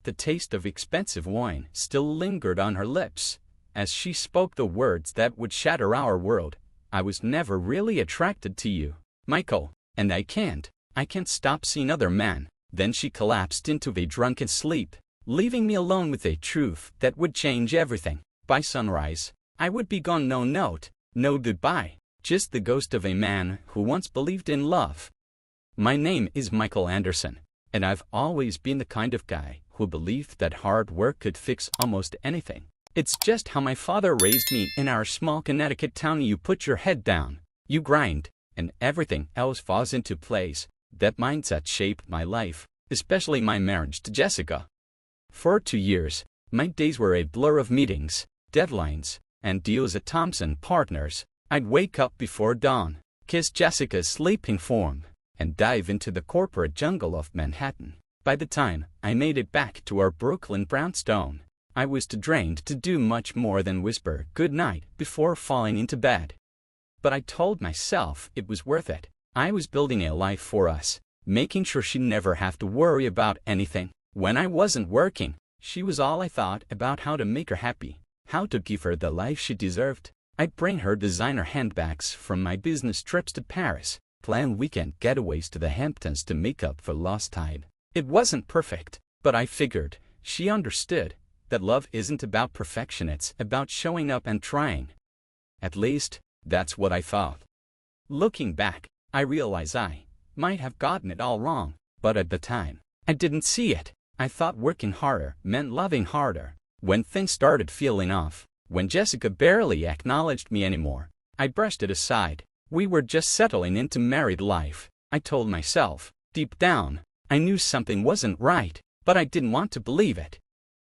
The taste of expensive wine still lingered on her lips as she spoke the words that would shatter our world. I was never really attracted to you, Michael, and I can't stop seeing other men. Then she collapsed into a drunken sleep, leaving me alone with a truth that would change everything. By sunrise, I would be gone. No note, no goodbye, just the ghost of a man who once believed in love. My name is Michael Anderson, and I've always been the kind of guy who believed that hard work could fix almost anything. It's just how my father raised me in our small Connecticut town. You put your head down, you grind, and everything else falls into place. That mindset shaped my life, especially my marriage to Jessica. For 2 years, my days were a blur of meetings, deadlines, and deals at Thompson Partners. I'd wake up before dawn, kiss Jessica's sleeping form, and dive into the corporate jungle of Manhattan. By the time I made it back to our Brooklyn brownstone, I was too drained to do much more than whisper goodnight before falling into bed. But I told myself it was worth it. I was building a life for us, making sure she'd never have to worry about anything. When I wasn't working, she was all I thought about: how to make her happy, how to give her the life she deserved. I'd bring her designer handbags from my business trips to Paris, plan weekend getaways to the Hamptons to make up for lost time. It wasn't perfect, but I figured she understood that love isn't about perfection, it's about showing up and trying. At least, that's what I thought. Looking back, I realize I might have gotten it all wrong, but at the time, I didn't see it. I thought working harder meant loving harder. When things started feeling off, when Jessica barely acknowledged me anymore, I brushed it aside. We were just settling into married life. I told myself, deep down, I knew something wasn't right, but I didn't want to believe it.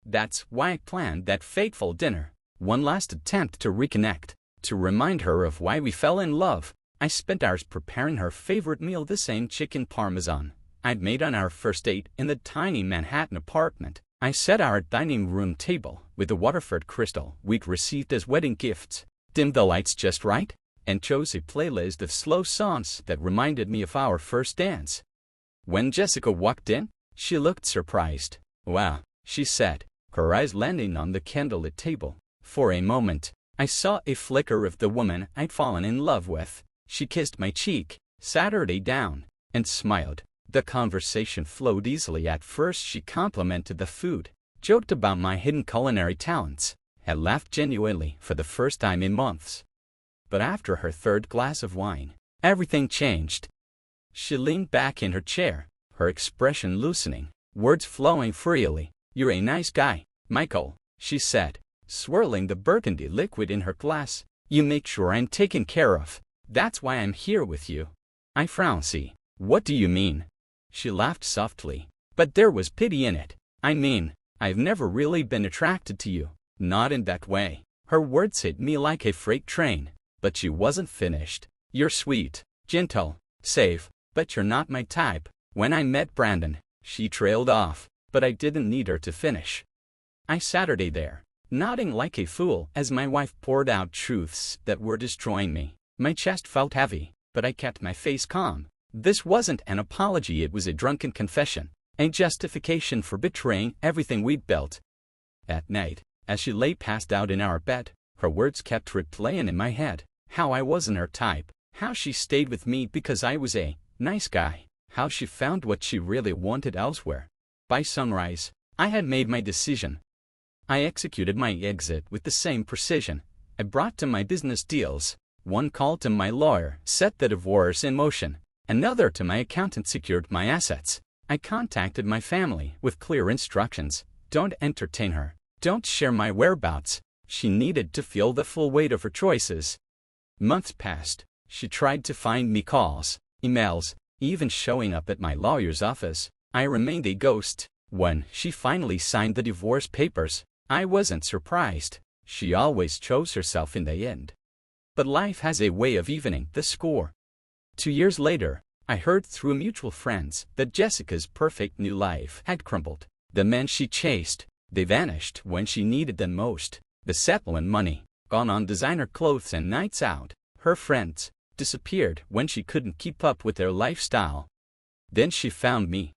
That's why I planned that fateful dinner, one last attempt to reconnect, to remind her of why we fell in love. I spent hours preparing her favorite meal, the same chicken parmesan I'd made on our first date in the tiny Manhattan apartment. I set our dining room table with the Waterford crystal we'd received as wedding gifts, dimmed the lights just right, and chose a playlist of slow songs that reminded me of our first dance. When Jessica walked in, she looked surprised. "Wow," she said, her eyes landing on the candlelit table. For a moment, I saw a flicker of the woman I'd fallen in love with. She kissed my cheek, sat her down, and smiled. The conversation flowed easily. At first she complimented the food, joked about my hidden culinary talents, and laughed genuinely for the first time in months. But after her third glass of wine, everything changed. She leaned back in her chair, her expression loosening, words flowing freely. "You're a nice guy, Michael," she said, swirling the burgundy liquid in her glass. "You make sure I'm taken care of. That's why I'm here with you." I frowned. "See, what do you mean?" She laughed softly, but there was pity in it. "I mean, I've never really been attracted to you. Not in that way." Her words hit me like a freight train, but she wasn't finished. "You're sweet, gentle, safe, but you're not my type." When I met Brandon, she trailed off, but I didn't need her to finish. I sat there, nodding like a fool as my wife poured out truths that were destroying me. My chest felt heavy, but I kept my face calm. This wasn't an apology, it was a drunken confession, a justification for betraying everything we'd built. At night, as she lay passed out in our bed, her words kept replaying in my head. How I wasn't her type, how she stayed with me because I was a nice guy, how she found what she really wanted elsewhere. By sunrise, I had made my decision. I executed my exit with the same precision. I brought to my business deals. One call to my lawyer set the divorce in motion. Another to my accountant secured my assets. I contacted my family with clear instructions. Don't entertain her. Don't share my whereabouts. She needed to feel the full weight of her choices. Months passed. She tried to find me, calls, emails, even showing up at my lawyer's office. I remained a ghost. When she finally signed the divorce papers, I wasn't surprised. She always chose herself in the end. But life has a way of evening the score. 2 years later, I heard through mutual friends that Jessica's perfect new life had crumbled. The men she chased, they vanished when she needed them most. The settlement money, gone on designer clothes and nights out. Her friends disappeared when she couldn't keep up with their lifestyle. Then she found me.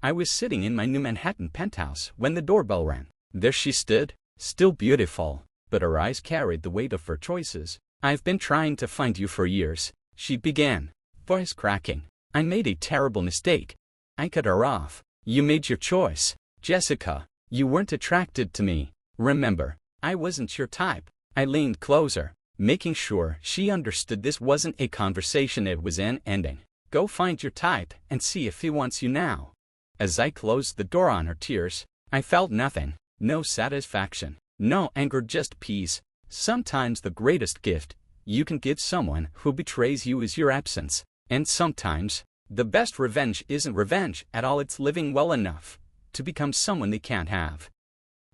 I was sitting in my new Manhattan penthouse when the doorbell rang. There she stood, still beautiful, but her eyes carried the weight of her choices. "I've been trying to find you for years," she began, voice cracking. "I made a terrible mistake." I cut her off. "You made your choice, Jessica. You weren't attracted to me. Remember, I wasn't your type." I leaned closer, making sure she understood this wasn't a conversation, it was an ending. "Go find your type and see if he wants you now." As I closed the door on her tears, I felt nothing. No satisfaction, no anger, just peace. Sometimes the greatest gift you can give someone who betrays you is your absence. And sometimes, the best revenge isn't revenge at all, it's living well enough to become someone they can't have.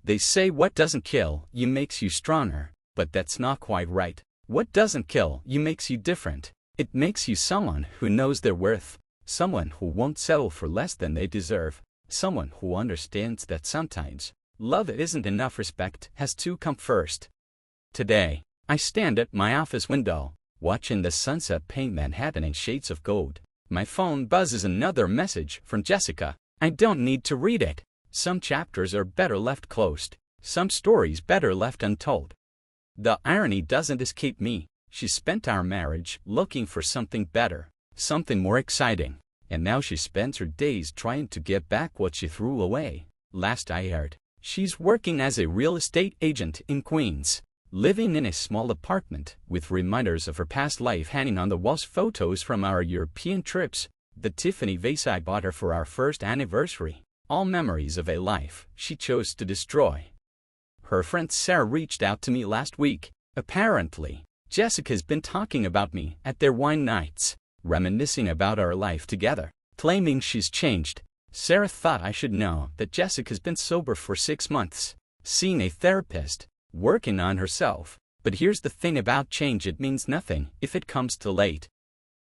They say what doesn't kill you makes you stronger, but that's not quite right. What doesn't kill you makes you different. It makes you someone who knows their worth, someone who won't settle for less than they deserve, someone who understands that sometimes love isn't enough, respect has to come first. Today, I stand at my office window, watching the sunset paint Manhattan in shades of gold. My phone buzzes, another message from Jessica. I don't need to read it. Some chapters are better left closed, some stories better left untold. The irony doesn't escape me. She spent our marriage looking for something better, something more exciting, and now she spends her days trying to get back what she threw away. Last I heard, she's working as a real estate agent in Queens, living in a small apartment with reminders of her past life hanging on the walls, photos from our European trips, the Tiffany vase I bought her for our first anniversary, all memories of a life she chose to destroy. Her friend Sarah reached out to me last week. Apparently, Jessica's been talking about me at their wine nights, reminiscing about our life together, claiming she's changed. Sarah thought I should know that Jessica's been sober for 6 months, seeing a therapist, working on herself. But here's the thing about change, it means nothing if it comes too late.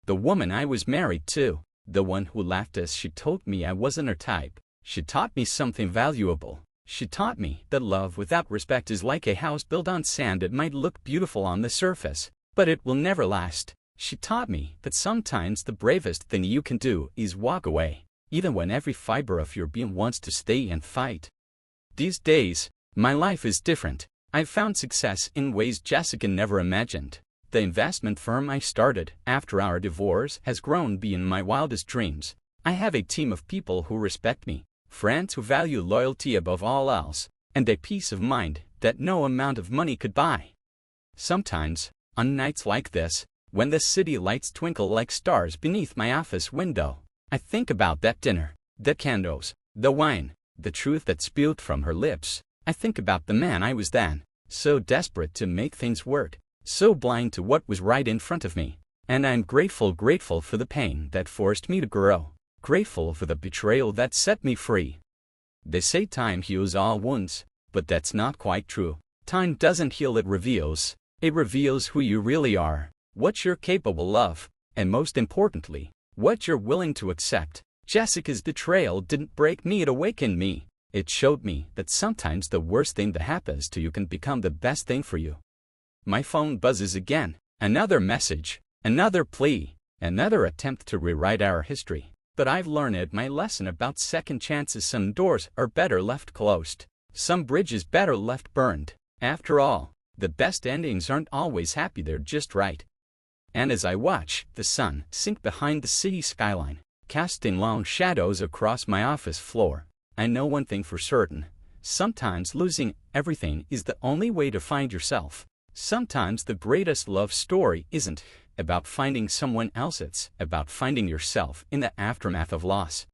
The woman I was married to, the one who laughed as she told me I wasn't her type, she taught me something valuable. She taught me that love without respect is like a house built on sand. It might look beautiful on the surface, but it will never last. She taught me that sometimes the bravest thing you can do is walk away, even when every fiber of your being wants to stay and fight. These days, my life is different. I've found success in ways Jessica never imagined. The investment firm I started after our divorce has grown beyond my wildest dreams. I have a team of people who respect me, friends who value loyalty above all else, and a peace of mind that no amount of money could buy. Sometimes, on nights like this, when the city lights twinkle like stars beneath my office window, I think about that dinner, the candles, the wine, the truth that spilled from her lips. I think about the man I was then, so desperate to make things work, so blind to what was right in front of me. And I'm grateful for the pain that forced me to grow. Grateful for the betrayal that set me free. They say time heals all wounds, but that's not quite true. Time doesn't heal, it reveals. It reveals who you really are, what you're capable of, and most importantly, what you're willing to accept. Jessica's betrayal didn't break me, it awakened me. It showed me that sometimes the worst thing that happens to you can become the best thing for you. My phone buzzes again. Another message, another plea, another attempt to rewrite our history. But I've learned my lesson about second chances. Some doors are better left closed, some bridges better left burned. After all, the best endings aren't always happy, they're just right. And as I watch the sun sink behind the city skyline, casting long shadows across my office floor, I know one thing for certain. Sometimes losing everything is the only way to find yourself. Sometimes the greatest love story isn't about finding someone else, it's about finding yourself in the aftermath of loss.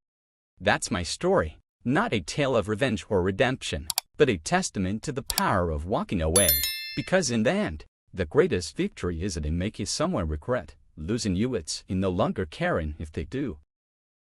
That's my story, not a tale of revenge or redemption, but a testament to the power of walking away. Because in the end, the greatest victory isn't in making someone regret losing you, it's in no longer caring if they do.